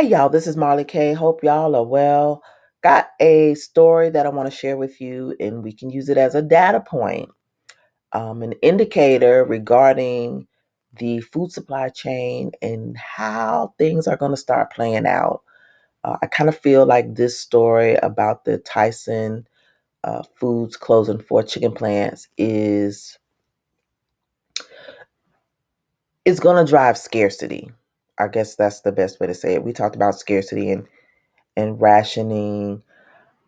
Hey y'all, this is Marley K. Hope y'all are well. Got a story that I want to share with you, and we can use it as a data point, an indicator regarding the food supply chain and how things are going to start playing out. I kind of feel like this story about the Tyson Foods closing 4 chicken plants is going to drive scarcity. I guess that's the best way to say it. We talked about scarcity and rationing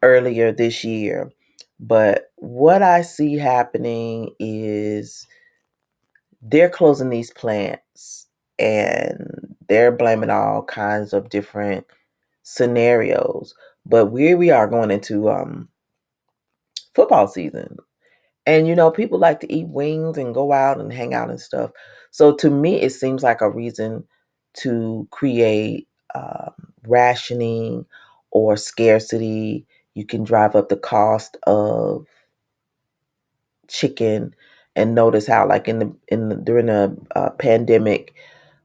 earlier this year. But what I see happening is they're closing these plants and they're blaming all kinds of different scenarios. But here we are going into football season. And people like to eat wings and go out and hang out and stuff. So to me, it seems like a reason to create rationing or scarcity. You can drive up the cost of chicken and notice how, like during the pandemic,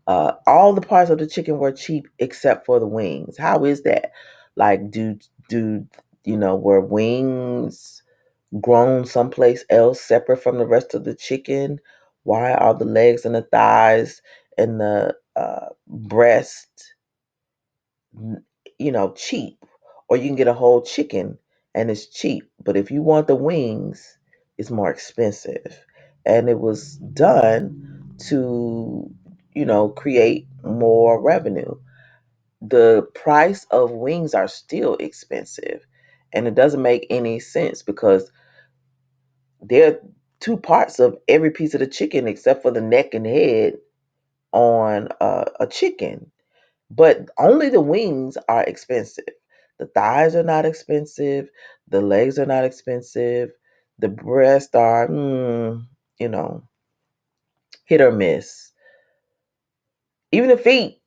all the parts of the chicken were cheap except for the wings. How is that? Like, do were wings grown someplace else separate from the rest of the chicken? Why are the legs and the thighs and the breast, cheap? Or you can get a whole chicken and it's cheap. But if you want the wings, it's more expensive. And it was done to, create more revenue. The price of wings are still expensive. And it doesn't make any sense because there are two parts of every piece of the chicken except for the neck and head on a chicken. But only the wings are expensive. The thighs are not expensive. The legs are not expensive. The breasts are, you know, hit or miss. Even the feet,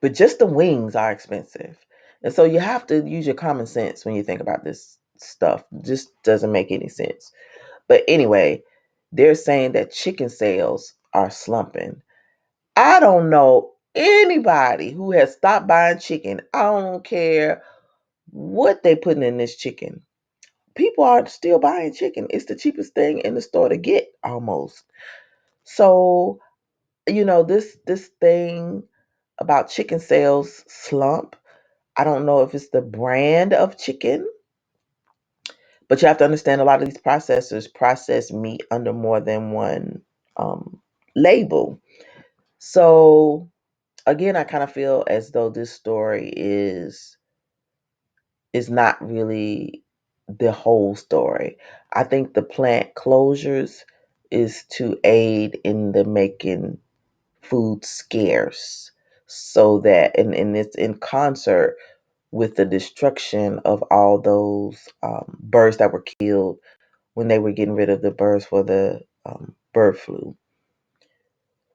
but just the wings are expensive. And so you have to use your common sense when you think about this stuff. It just doesn't make any sense. But anyway, they're saying that chicken sales are slumping. I don't know anybody who has stopped buying chicken. I don't care what they putting in this chicken. People are still buying chicken. It's the cheapest thing in the store to get almost. So, this thing about chicken sales slump. I don't know if it's the brand of chicken, but you have to understand a lot of these processors process meat under more than one um, label. So again, I kind of feel as though this story is not really the whole story. I think the plant closures is to aid in the making food scarce, so that and it's in concert with the destruction of all those birds that were killed when they were getting rid of the birds for the bird flu.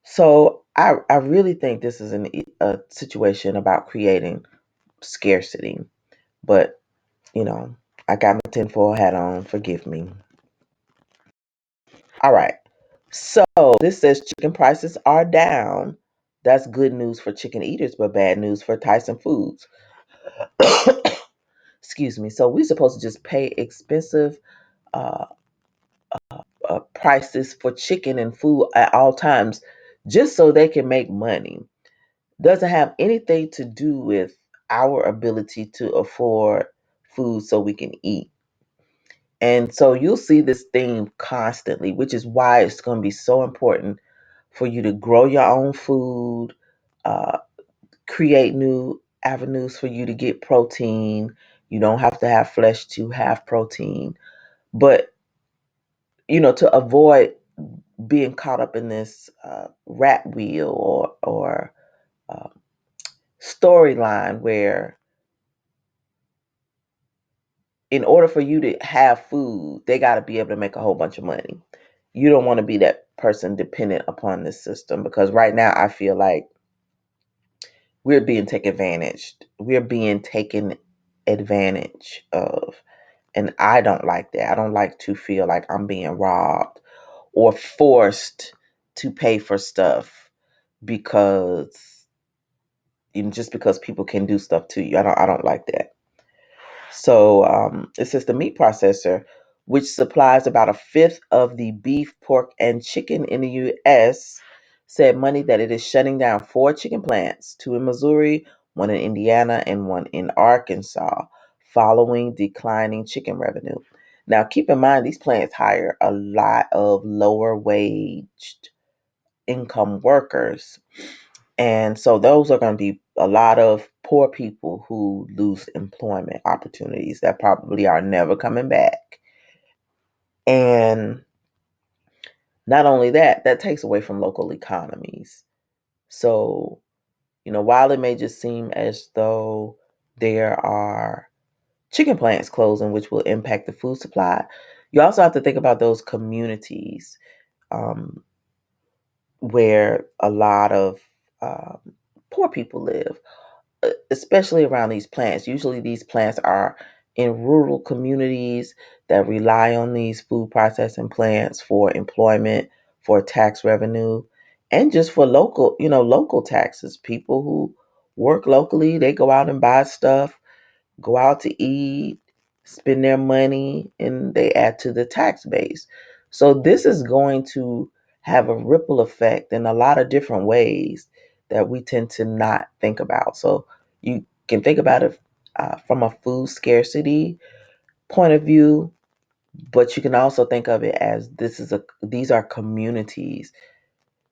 So I really think this is a situation about creating scarcity. But, you know, I got my tinfoil hat on. Forgive me. All right. So this says chicken prices are down. That's good news for chicken eaters, but bad news for Tyson Foods. Excuse me. So we're supposed to just pay expensive uh, prices for chicken and food at all times just so they can make money. Doesn't have anything to do with our ability to afford food so we can eat. And so you'll see this theme constantly, which is why it's going to be so important for you to grow your own food, uh, create new avenues for you to get protein. You don't have to have flesh to have protein. But, to avoid being caught up in this rat wheel or uh, storyline where in order for you to have food, they got to be able to make a whole bunch of money. You don't want to be that person dependent upon this system because right now I feel like we're being taken advantage. We're being taken advantage of. And I don't like that. I don't like to feel like I'm being robbed or forced to pay for stuff because even just because people can do stuff to you. I don't like that. So it says the meat processor, which supplies about a fifth of the beef, pork, and chicken in the U.S., said Monday that it is shutting down four chicken plants, two in Missouri, one in Indiana, and one in Arkansas, following declining chicken revenue. Now, keep in mind, these plants hire a lot of lower waged income workers, and so those are going to be a lot of poor people who lose employment opportunities that probably are never coming back. And not only that, that takes away from local economies. So, while it may just seem as though there are chicken plants closing, which will impact the food supply, you also have to think about those communities um, where a lot of um, poor people live, especially around these plants. Usually, these plants are in rural communities that rely on these food processing plants for employment, for tax revenue, and just for local taxes. People who work locally, they go out and buy stuff, go out to eat, spend their money, and they add to the tax base. So this is going to have a ripple effect in a lot of different ways that we tend to not think about. So you can think about it from a food scarcity point of view, but you can also think of it as these are communities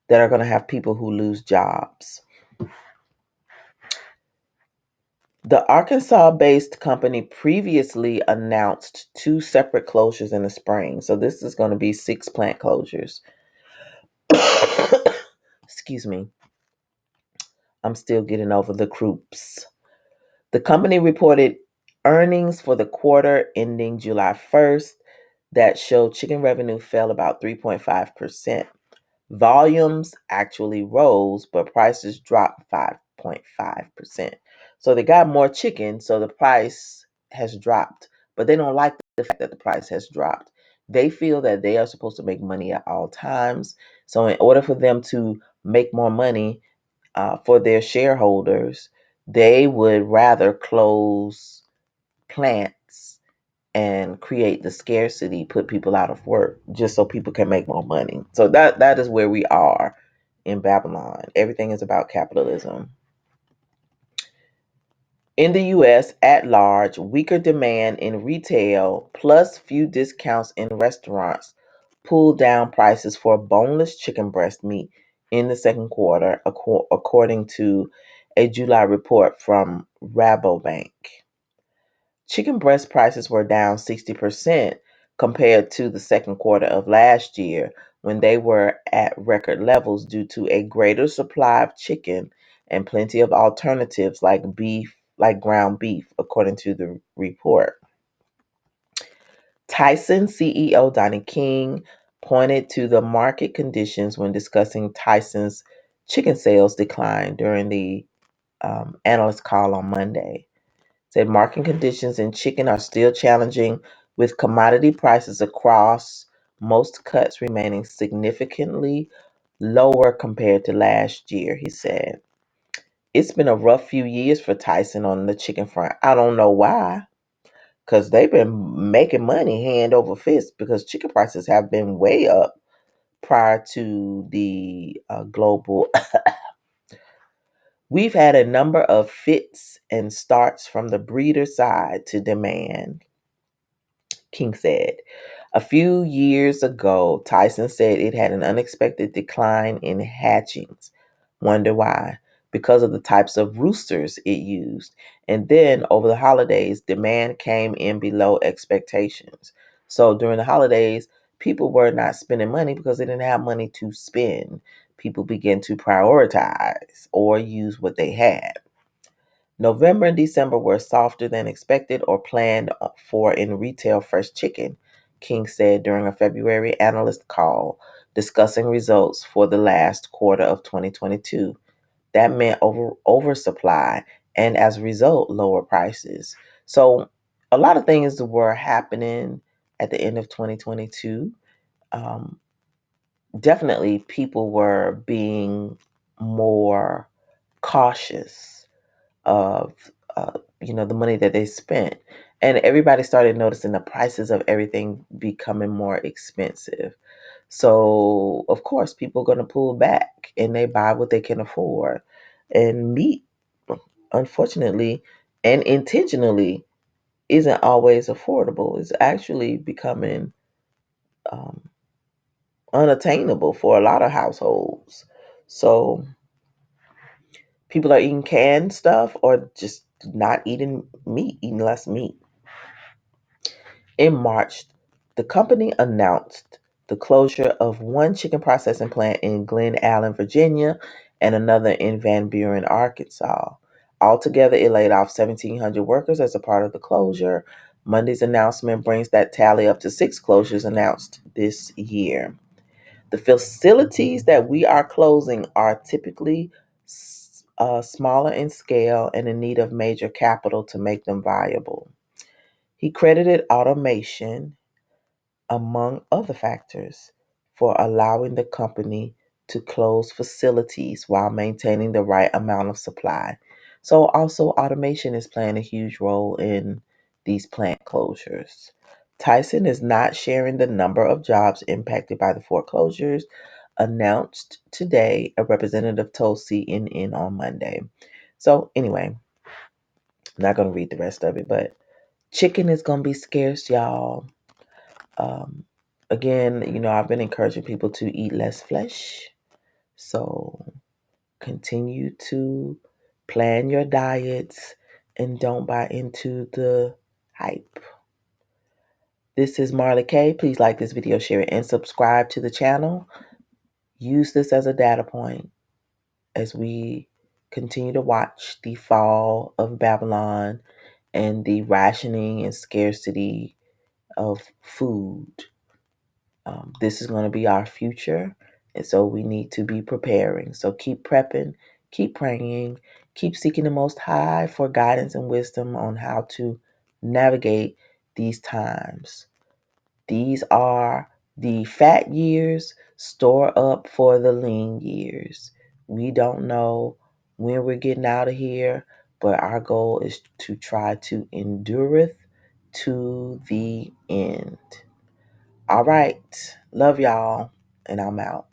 that are going to have people who lose jobs. The Arkansas-based company previously announced two separate closures in the spring. So this is going to be 6 plant closures. Excuse me. I'm still getting over the croups. The company reported earnings for the quarter ending July 1st that showed chicken revenue fell about 3.5%. Volumes actually rose, but prices dropped 5.5%. So they got more chicken, so the price has dropped. But they don't like the fact that the price has dropped. They feel that they are supposed to make money at all times. So, in order for them to make more money for their shareholders, they would rather close plants and create the scarcity, put people out of work just so people can make more money. So that is where we are in Babylon. Everything is about capitalism. In the US at large, weaker demand in retail plus few discounts in restaurants pulled down prices for boneless chicken breast meat in the second quarter, according to a July report from Rabobank. Chicken breast prices were down 60% compared to the second quarter of last year when they were at record levels due to a greater supply of chicken and plenty of alternatives like ground beef, according to the report. Tyson CEO Donnie King pointed to the market conditions when discussing Tyson's chicken sales decline during the analyst call on Monday. Said market conditions in chicken are still challenging, with commodity prices across most cuts remaining significantly lower compared to last year, he said. It's been a rough few years for Tyson on the chicken front. I don't know why, because they've been making money hand over fist because chicken prices have been way up prior to the global. We've had a number of fits and starts from the breeder side to demand, King said. A few years ago, Tyson said it had an unexpected decline in hatchings. Wonder why? Because of the types of roosters it used. And then over the holidays, demand came in below expectations. So during the holidays, people were not spending money because they didn't have money to spend. People began to prioritize or use what they had. November and December were softer than expected or planned for in retail fresh chicken, King said during a February analyst call discussing results for the last quarter of 2022. That meant oversupply and as a result, lower prices. So a lot of things were happening at the end of 2022. Um, Definitely people were being more cautious of the money that they spent, and everybody started noticing the prices of everything becoming more expensive. So of course, people are going to pull back and they buy what they can afford. And meat, unfortunately and intentionally, isn't always affordable. It's actually becoming um, unattainable for a lot of households. So people are eating canned stuff or just not eating meat, eating less meat. In March, the company announced the closure of one chicken processing plant in Glen Allen, Virginia, and another in Van Buren, Arkansas. Altogether, it laid off 1,700 workers as a part of the closure. Monday's announcement brings that tally up to 6 closures announced this year. The facilities that we are closing are typically smaller in scale and in need of major capital to make them viable. He credited automation, among other factors, for allowing the company to close facilities while maintaining the right amount of supply. So, also, automation is playing a huge role in these plant closures. Tyson is not sharing the number of jobs impacted by the foreclosures announced today, a representative told CNN on Monday. So, anyway, I'm not going to read the rest of it, but chicken is going to be scarce, y'all. Um, Again, I've been encouraging people to eat less flesh. So continue to plan your diets and don't buy into the hype. This is Marley K. Please like this video, share it, and subscribe to the channel. Use this as a data point as we continue to watch the fall of Babylon and the rationing and scarcity of food. This is going to be our future, and so we need to be preparing. So keep prepping, keep praying, keep seeking the Most High for guidance and wisdom on how to navigate these times. These are the fat years. Store up for the lean years. We don't know when we're getting out of here, but our goal is to try to endureth to the end. All right. Love y'all, and I'm out.